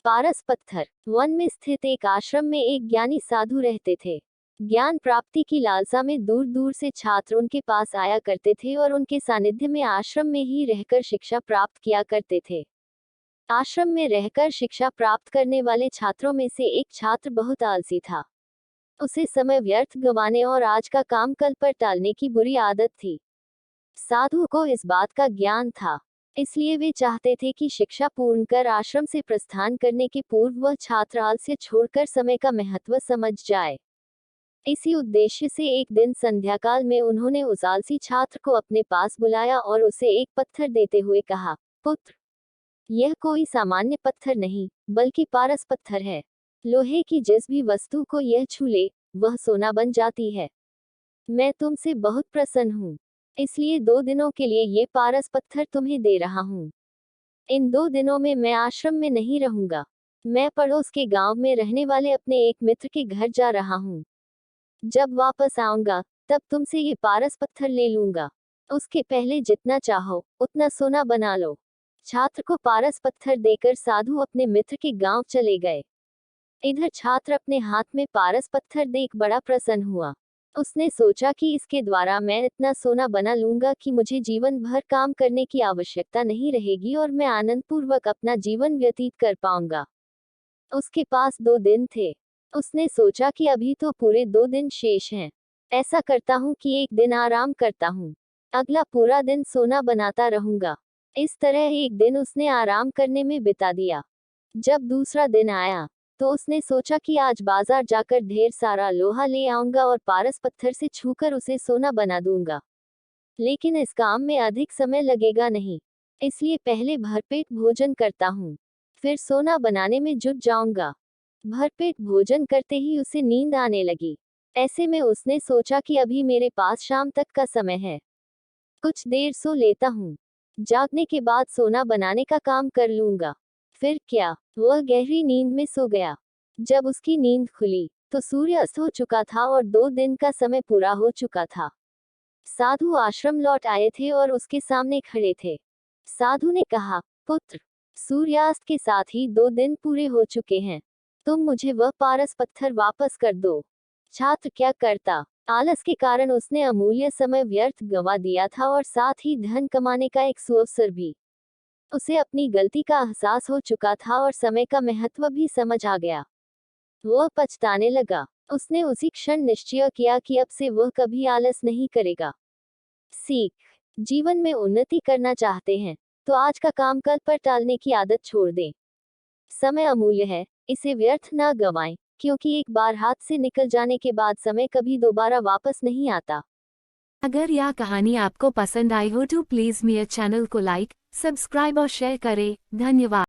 पारस पत्थर। वन में स्थित एक आश्रम में एक ज्ञानी साधु रहते थे। ज्ञान प्राप्ति की लालसा में दूर दूर से छात्र उनके पास आया करते थे और उनके सानिध्य में आश्रम में ही रहकर शिक्षा प्राप्त किया करते थे। आश्रम में रहकर शिक्षा प्राप्त करने वाले छात्रों में से एक छात्र बहुत आलसी था। उसे समय व्यर्थ गंवाने और आज का काम कल पर टालने की बुरी आदत थी। साधु को इस बात का ज्ञान था, इसलिए वे चाहते थे कि शिक्षा पूर्ण कर आश्रम से प्रस्थान करने के पूर्व वह छात्र आलस्य छोड़कर समय का महत्व समझ जाए। इसी उद्देश्य से एक दिन संध्याकाल में उन्होंने उस आलसी छात्र को अपने पास बुलाया और उसे एक पत्थर देते हुए कहा, पुत्र, यह कोई सामान्य पत्थर नहीं, बल्कि पारस पत्थर है। लोहे की जिस भी वस्तु को यह छू ले, वह सोना बन जाती है। मैं तुमसे बहुत प्रसन्न हूँ, इसलिए 2 दिनों के लिए ये पारस पत्थर तुम्हें दे रहा हूँ। इन 2 दिनों में मैं आश्रम में नहीं रहूंगा। मैं पड़ोस के गांव में रहने वाले अपने एक मित्र के घर जा रहा हूँ। जब वापस आऊंगा, तब तुमसे ये पारस पत्थर ले लूंगा। उसके पहले जितना चाहो उतना सोना बना लो। छात्र को पारस पत्थर देकर साधु अपने मित्र के गांव चले गए। इधर छात्र अपने हाथ में पारस पत्थर देख बड़ा प्रसन्न हुआ। उसने सोचा कि इसके द्वारा मैं इतना सोना बना लूंगा कि मुझे जीवन भर काम करने की आवश्यकता नहीं रहेगी और मैं आनंद पूर्वक अपना जीवन व्यतीत कर पाऊंगा। उसके पास 2 दिन थे। उसने सोचा कि अभी तो पूरे 2 दिन शेष हैं। ऐसा करता हूँ कि एक दिन आराम करता हूँ, अगला पूरा दिन सोना बनाता रहूंगा। इस तरह एक दिन उसने आराम करने में बिता दिया। जब दूसरा दिन आया, तो उसने सोचा कि आज बाजार जाकर ढेर सारा लोहा ले आऊंगा और पारस पत्थर से छूकर उसे सोना बना दूंगा। लेकिन इस काम में अधिक समय लगेगा नहीं, इसलिए पहले भरपेट भोजन करता हूँ, फिर सोना बनाने में जुट जाऊंगा। भरपेट भोजन करते ही उसे नींद आने लगी। ऐसे में उसने सोचा कि अभी मेरे पास शाम तक का समय है, कुछ देर सो लेता हूँ, जागने के बाद सोना बनाने का काम कर लूंगा। फिर क्या, वह गहरी नींद में सो गया। जब उसकी नींद खुली, तो सूर्य अस्त हो चुका था और 2 दिन का समय पूरा हो चुका था। साधु आश्रम लौट आए थे और उसके सामने खड़े थे। साधु ने कहा, पुत्र, सूर्यास्त के साथ ही 2 दिन पूरे हो चुके हैं। तुम मुझे वह पारस पत्थर वापस कर दो। छात्र क्या करता, आलस के कारण उसने अमूल्य समय व्यर्थ गंवा दिया था और साथ ही धन कमाने का एक सुअवसर भी। उसे अपनी गलती का एहसास हो चुका था और समय का महत्व भी समझ आ गया। वह पछताने लगा। उसने उसी क्षण निश्चय किया कि अब से वह कभी आलस नहीं करेगा। सीख, जीवन में उन्नति करना चाहते हैं तो आज का काम कल पर टालने की आदत छोड़ दें। समय अमूल्य है, इसे व्यर्थ ना गंवाएं, क्योंकि एक बार हाथ से निकल जाने के बाद समय कभी दोबारा वापस नहीं आता। अगर यह कहानी आपको पसंद आई हो तो प्लीज़ मेरे चैनल को लाइक, सब्सक्राइब और शेयर करें। धन्यवाद।